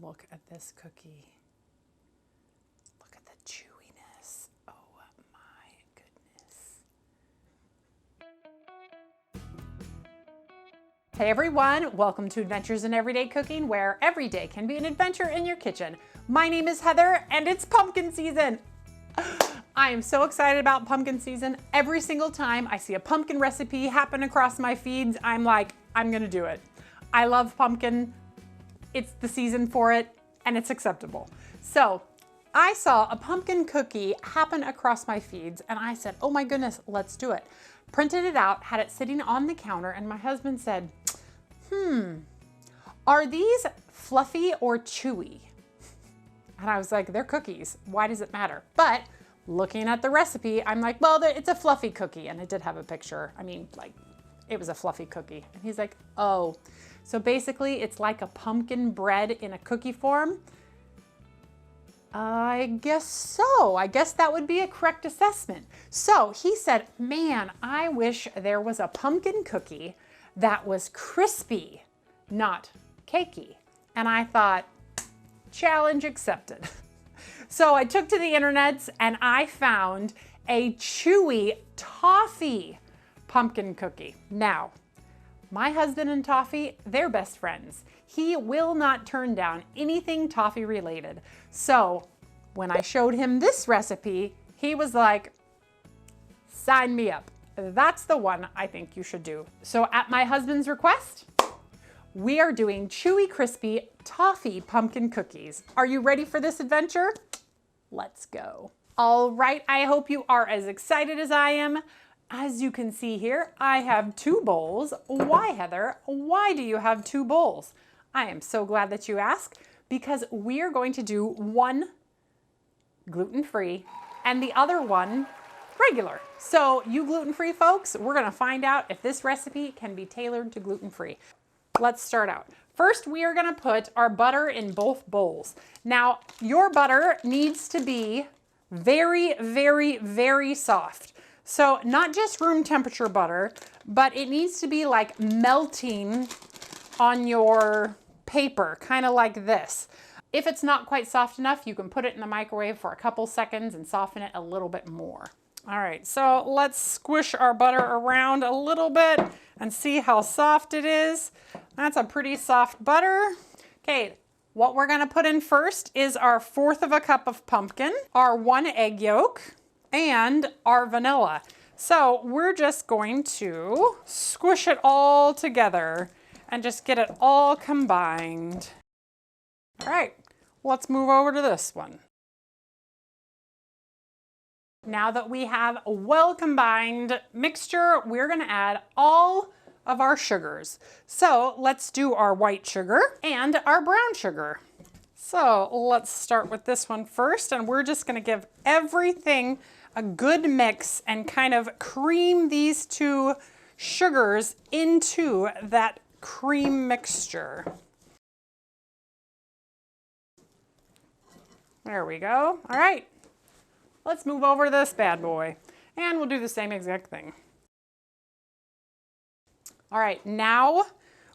look at this cookie. Look at the chewiness. Oh my goodness. Hey everyone, welcome to Adventures in Everyday Cooking, where every day can be an adventure in your kitchen. My name is Heather and it's pumpkin season. I am so excited about pumpkin season. Every single time I see a pumpkin recipe happen across my feeds, I'm like, I'm gonna do it. I love pumpkin. It's the season for it and it's acceptable. So I saw a pumpkin cookie happen across my feeds and I said, oh my goodness, let's do it. Printed it out, had it sitting on the counter, and my husband said, are these fluffy or chewy? And I was like, they're cookies. Why does it matter? But looking at the recipe, I'm like, well, it's a fluffy cookie. And it did have a picture. I mean, like, it was a fluffy cookie. And he's like, oh. So basically, it's like a pumpkin bread in a cookie form. I guess so. I guess that would be a correct assessment. So he said, man, I wish there was a pumpkin cookie that was crispy, not cakey. And I thought, challenge accepted. So I took to the internet and I found a chewy toffee pumpkin cookie. Now, my husband and toffee, they're best friends. He will not turn down anything toffee related. So when I showed him this recipe, he was like, sign me up. That's the one I think you should do. So at my husband's request, we are doing chewy, crispy toffee pumpkin cookies. Are you ready for this adventure? Let's go. All right, I hope you are as excited as I am. As you can see here, I have 2 bowls. Why, Heather? Why do you have 2 bowls? I am so glad that you asked, because we are going to do one gluten-free and the other one regular. So you gluten-free folks, we're gonna find out if this recipe can be tailored to gluten-free. Let's start out. First, we are gonna put our butter in both bowls. Now, your butter needs to be very, very, very soft. So not just room temperature butter, but it needs to be like melting on your paper, kind of like this. If it's not quite soft enough, you can put it in the microwave for a couple seconds and soften it a little bit more. All right, so let's squish our butter around a little bit and see how soft it is. That's a pretty soft butter. Okay, what we're gonna put in first is our 1/4 cup of pumpkin, our 1 egg yolk, and our vanilla. So we're just going to squish it all together and just get it all combined. All right, let's move over to this one. Now that we have a well-combined mixture, we're gonna add all of our sugars. So let's do our white sugar and our brown sugar. So let's start with this one first, and we're just gonna give everything a good mix and kind of cream these 2 sugars into that cream mixture. There we go. All right. Let's move over to this bad boy and we'll do the same exact thing. All right, now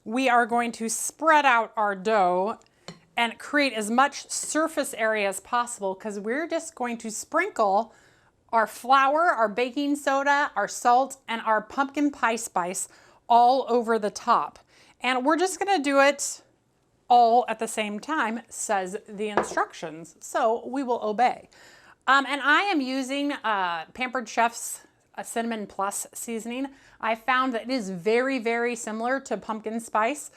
we are going to spread out our dough and create as much surface area as possible, because we're just going to sprinkle our flour, our baking soda, our salt, and our pumpkin pie spice all over the top. And we're just gonna do it all at the same time, says the instructions. So we will obey. And I am using Pampered Chef's Cinnamon Plus seasoning. I found that it is very, very similar to pumpkin spice.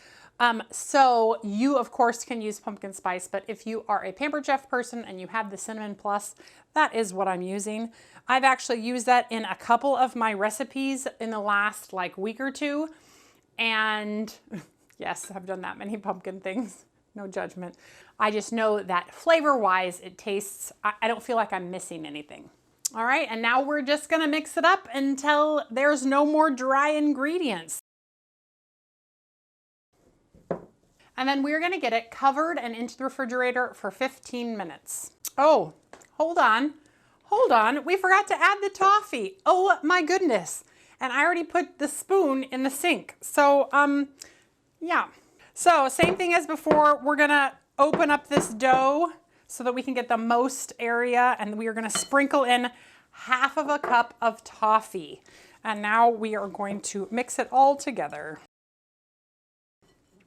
So you, of course, can use pumpkin spice, but if you are a Pampered Chef person and you have the Cinnamon Plus, that is what I'm using. I've actually used that in a couple of my recipes in the last week or 2. And yes, I've done that many pumpkin things. No judgment. I just know that flavor-wise, it tastes, I don't feel like I'm missing anything. All right, and now we're just gonna mix it up until there's no more dry ingredients. And then we're gonna get it covered and into the refrigerator for 15 minutes. Oh, hold on, we forgot to add the toffee. Oh my goodness. And I already put the spoon in the sink. So, yeah. So same thing as before, we're gonna open up this dough so that we can get the most area, and we are going to sprinkle in half of a cup of toffee. And now we are going to mix it all together.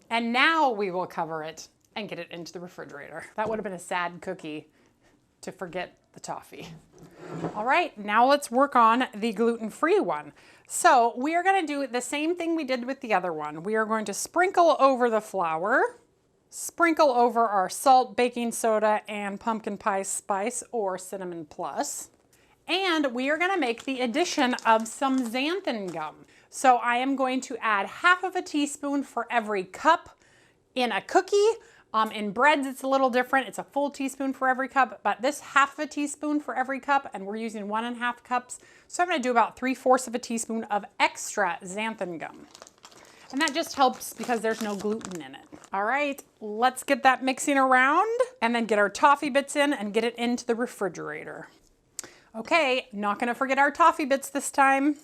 And now we will cover it and get it into the refrigerator. That would have been a sad cookie to forget the toffee. All right, now let's work on the gluten-free one. So we are going to do the same thing we did with the other one. We are going to sprinkle over the flour, sprinkle over our salt, baking soda, and pumpkin pie spice or cinnamon plus. And we are going to make the addition of some xanthan gum. So I am going to add half of a teaspoon for every cup in a cookie. In breads, it's a little different. It's a full teaspoon for every cup, but this half of a teaspoon for every cup, and we're using 1.5 cups. So I'm going to do about 3/4 of a teaspoon of extra xanthan gum. And that just helps because there's no gluten in it. All right, let's get that mixing around and then get our toffee bits in and get it into the refrigerator. Okay, not going to forget our toffee bits this time.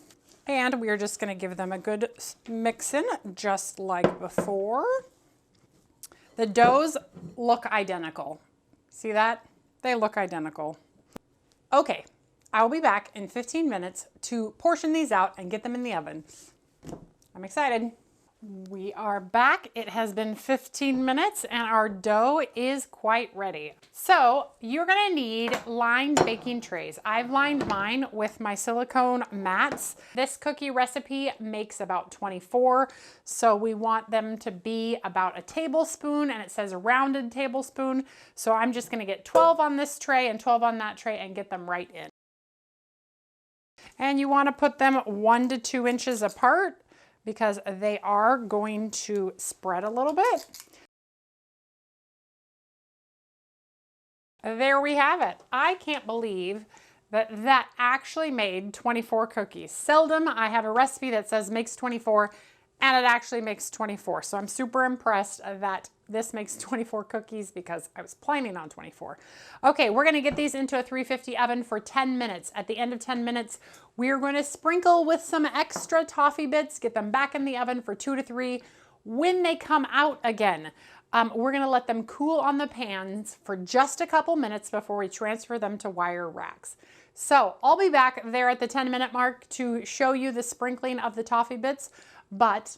And we are just going to give them a good mix in just like before. The doughs look identical. See that? They look identical. Okay, I'll be back in 15 minutes to portion these out and get them in the oven. I'm excited. We are back. It has been 15 minutes and our dough is quite ready. So you're gonna need lined baking trays. I've lined mine with my silicone mats. This cookie recipe makes about 24. So we want them to be about a tablespoon, and it says a rounded tablespoon. So I'm just gonna get 12 on this tray and 12 on that tray and get them right in. And you wanna put them 1 to 2 inches apart, because they are going to spread a little bit. There we have it. I can't believe that that actually made 24 cookies. Seldom I have a recipe that says makes 24 and it actually makes 24. So I'm super impressed that this makes 24 cookies because I was planning on 24. Okay, we're gonna get these into a 350 oven for 10 minutes. At the end of 10 minutes, we're gonna sprinkle with some extra toffee bits, get them back in the oven for 2 to 3. When they come out again, we're gonna let them cool on the pans for just a couple minutes before we transfer them to wire racks. So I'll be back there at the 10-minute mark to show you the sprinkling of the toffee bits, but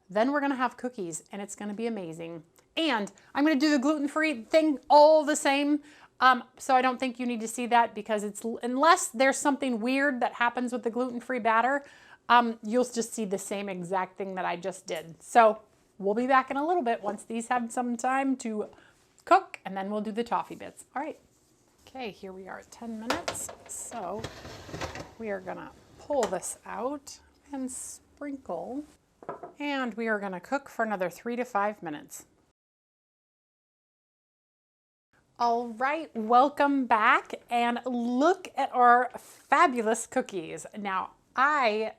then we're gonna have cookies and it's gonna be amazing. And I'm gonna do the gluten-free thing all the same. So I don't think you need to see that because unless there's something weird that happens with the gluten-free batter, you'll just see the same exact thing that I just did. So we'll be back in a little bit once these have some time to cook, and then we'll do the toffee bits. All right. Okay, here we are at 10 minutes. So we are gonna pull this out and sprinkle, and we are gonna cook for another 3 to 5 minutes. All right, welcome back, and look at our fabulous cookies. Now, I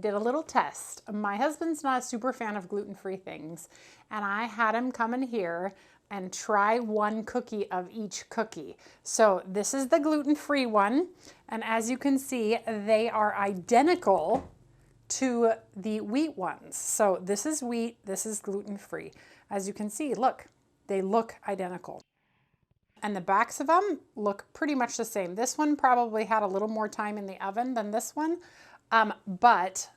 did a little test. My husband's not a super fan of gluten-free things, and I had him come in here and try one cookie of each cookie. So this is the gluten-free one, and as you can see, they are identical to the wheat ones. So this is wheat, this is gluten-free. As you can see, look, they look identical. And the backs of them look pretty much the same. This one probably had a little more time in the oven than this one, but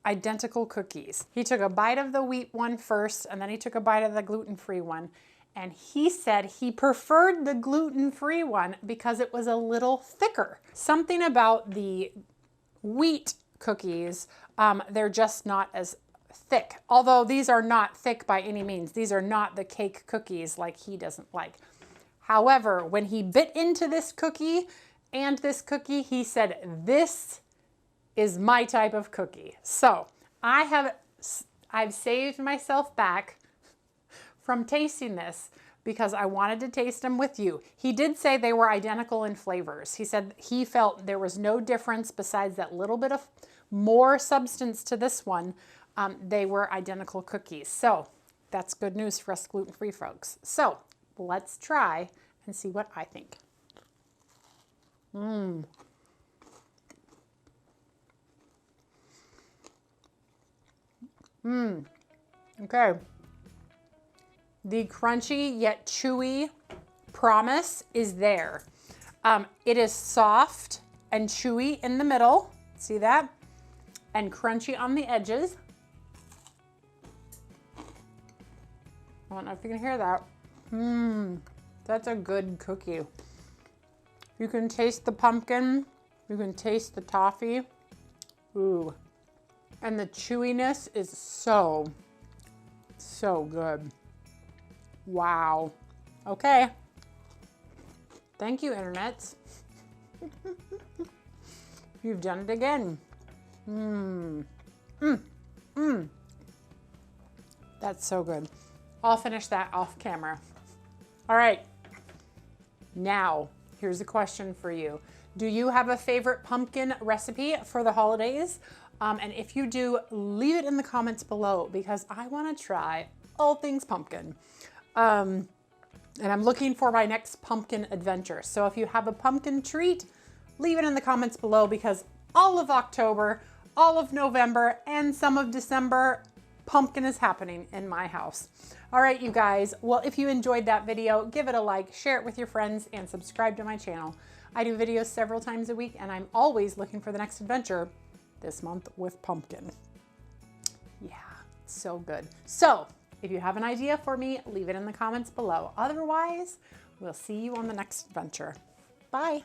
identical cookies. He took a bite of the wheat one first, and then he took a bite of the gluten-free one. And he said he preferred the gluten-free one because it was a little thicker. Something about the wheat cookies, they're just not as thick. Although these are not thick by any means. These are not the cake cookies like he doesn't like. However, when he bit into this cookie and this cookie, he said, this is my type of cookie. So I've saved myself back from tasting this because I wanted to taste them with you. He did say they were identical in flavors. He said he felt there was no difference besides that little bit of more substance to this one. They were identical cookies. So that's good news for us gluten-free folks. So let's try and see what I think. Okay. The crunchy yet chewy promise is there. It is soft and chewy in the middle. See that? And crunchy on the edges. I don't know if you can hear that. That's a good cookie. You can taste the pumpkin. You can taste the toffee. Ooh. And the chewiness is so good. Wow. Okay. Thank you, internets. You've done it again. That's so good. I'll finish that off camera. All right. Now, here's a question for you. Do you have a favorite pumpkin recipe for the holidays? And if you do, leave it in the comments below because I want to try all things pumpkin. And I'm looking for my next pumpkin adventure. So if you have a pumpkin treat, leave it in the comments below because all of October, all of November, and some of December, pumpkin is happening in my house. All right, you guys. Well, if you enjoyed that video, give it a like, share it with your friends, and subscribe to my channel. I do videos several times a week, and I'm always looking for the next adventure. This month with pumpkin. Yeah, so good. So if you have an idea for me, leave it in the comments below. Otherwise, we'll see you on the next adventure. Bye.